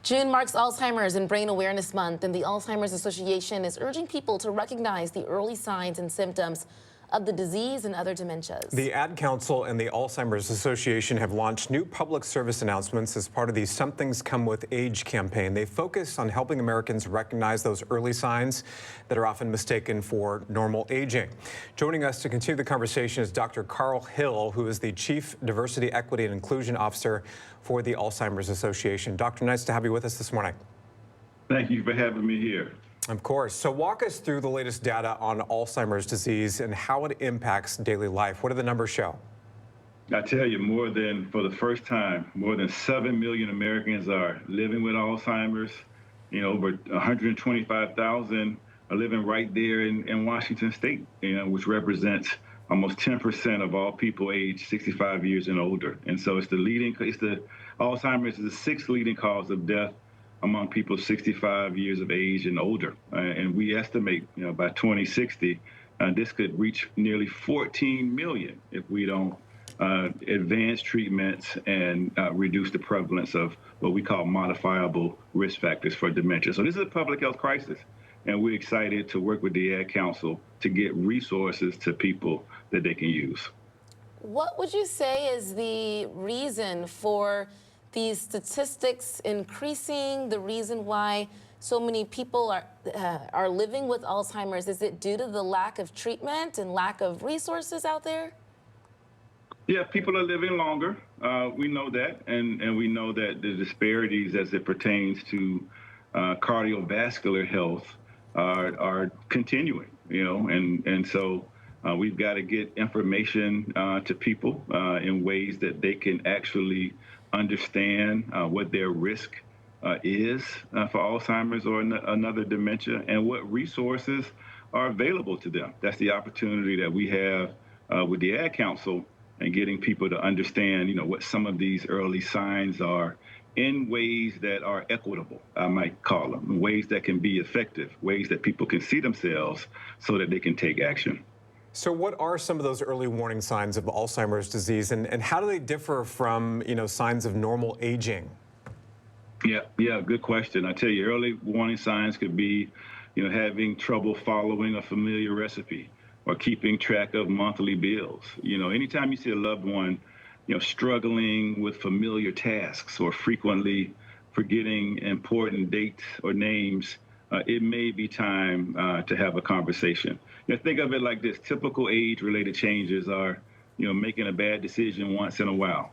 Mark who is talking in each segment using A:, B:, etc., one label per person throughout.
A: June marks Alzheimer's and Brain Awareness Month, and the Alzheimer's Association is urging people to recognize the early signs and symptoms of the disease and other dementias.
B: The Ad Council and the Alzheimer's Association have launched new public service announcements as part of the Some Things Come With Age campaign. They focus on helping Americans recognize those early signs that are often mistaken for normal aging. Joining us to continue the conversation is Dr. Carl Hill, who is the Chief Diversity, Equity, and Inclusion Officer for the Alzheimer's Association. Doctor, nice to have you with us this morning.
C: Thank you for having me here.
B: Of course. So walk us through the latest data on Alzheimer's disease and how it impacts daily life. What do the numbers show?
C: I tell you, for the first time, more than 7 million Americans are living with Alzheimer's. Over 125,000 are living right there in Washington State, which represents almost 10% of all people aged 65 years and older. And so Alzheimer's is the sixth leading cause of death among people 65 years of age and older. And we estimate, by 2060, this could reach nearly 14 million if we don't advance treatments and reduce the prevalence of what we call modifiable risk factors for dementia. So this is a public health crisis, and we're excited to work with the Ad Council to get resources to people that they can use.
A: What would you say is the reason for these statistics increasing, the reason why so many people are living with Alzheimer's? Is it due to the lack of treatment and lack of resources out there?
C: Yeah, people are living longer. We know that, and we know that the disparities as it pertains to cardiovascular health are continuing, and so we've got to get information to people in ways that they can actually understand what their risk is for Alzheimer's or another dementia, and what resources are available to them. That's the opportunity that we have with the Ad Council, and getting people to understand, what some of these early signs are in ways that are equitable, I might call them, ways that can be effective, ways that people can see themselves so that they can take action.
B: So what are some of those early warning signs of Alzheimer's disease, and how do they differ from, signs of normal aging?
C: Yeah, good question. I tell you, early warning signs could be, having trouble following a familiar recipe or keeping track of monthly bills. Anytime you see a loved one, struggling with familiar tasks or frequently forgetting important dates or names, it may be time to have a conversation. Think of it like this: typical age-related changes are, making a bad decision once in a while,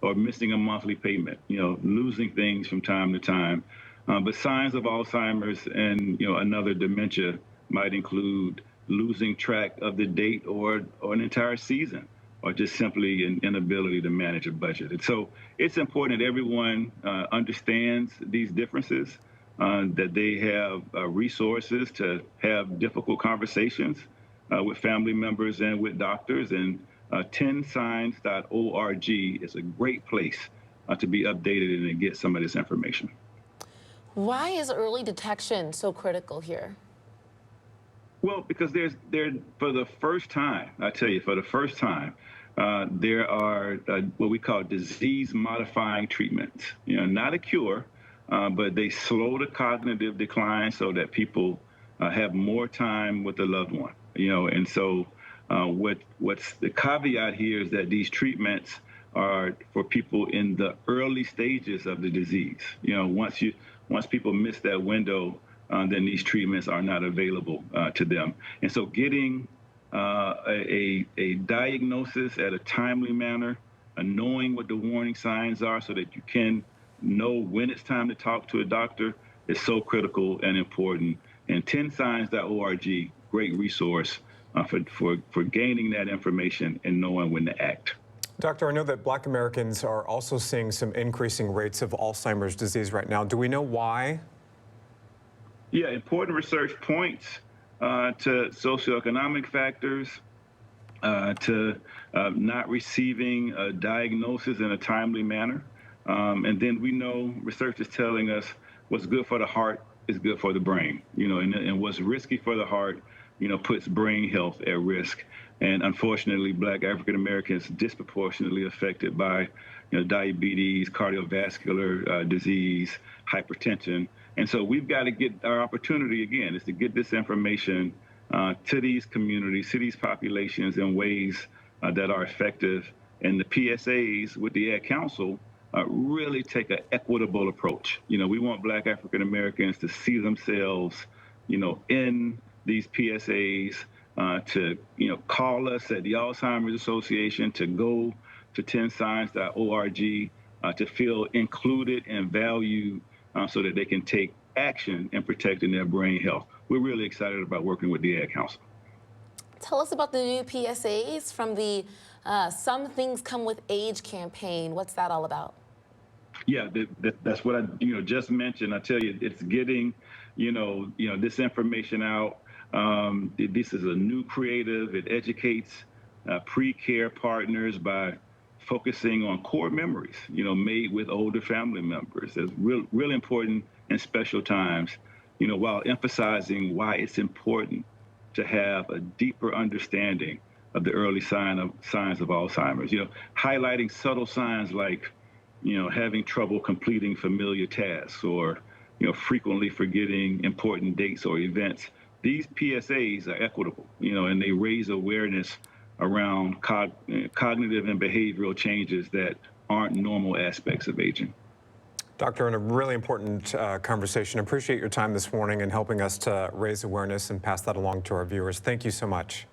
C: or missing a monthly payment, losing things from time to time. But signs of Alzheimer's and, another dementia might include losing track of the date or an entire season, or just simply an inability to manage a budget. And so it's important that everyone understands these differences, that they have resources to have difficult conversations with family members and with doctors. And 10signs.org is a great place to be updated and to get some of this information.
A: Why is early detection so critical here?
C: Well, because for the first time, there are what we call disease-modifying treatments. Not a cure, but they slow the cognitive decline so that people have more time with a loved one. And so what's the caveat here is that these treatments are for people in the early stages of the disease. Once people miss that window, then these treatments are not available to them. And so getting a diagnosis at a timely manner, knowing what the warning signs are so that you can know when it's time to talk to a doctor is so critical and important. And 10signs.org, great resource for gaining that information and knowing when to act.
B: Doctor, I know that Black Americans are also seeing some increasing rates of Alzheimer's disease right now. Do we know why?
C: Yeah, important research points to socioeconomic factors, to not receiving a diagnosis in a timely manner. And then we know research is telling us what's good for the heart is good for the brain, and what's risky for the heart, puts brain health at risk. And unfortunately, Black African Americans disproportionately affected by diabetes, cardiovascular disease, hypertension. And so we've got to get our opportunity again is to get this information to these communities, to these populations in ways that are effective. And the PSAs with the Ad Council really take an equitable approach. We want Black African Americans to see themselves, in these PSAs, to, call us at the Alzheimer's Association, to go to 10signs.org, to feel included and valued so that they can take action in protecting their brain health. We're really excited about working with the Ad Council.
A: Tell us about the new PSAs from the Some Things Come with Age campaign. What's that all about?
C: Yeah, that's what I just mentioned. I tell you, it's getting this information out. This is a new creative. It educates pre-care partners by focusing on core memories, made with older family members. It's really important in special times, while emphasizing why it's important to have a deeper understanding of the early signs of Alzheimer's. Highlighting subtle signs like, having trouble completing familiar tasks or, frequently forgetting important dates or events. These PSAs are equitable, and they raise awareness around cognitive and behavioral changes that aren't normal aspects of aging.
B: Doctor, in a really important conversation, appreciate your time this morning and helping us to raise awareness and pass that along to our viewers. Thank you so much.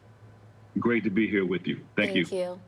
C: Great to be here with you. Thank you.
A: Thank you.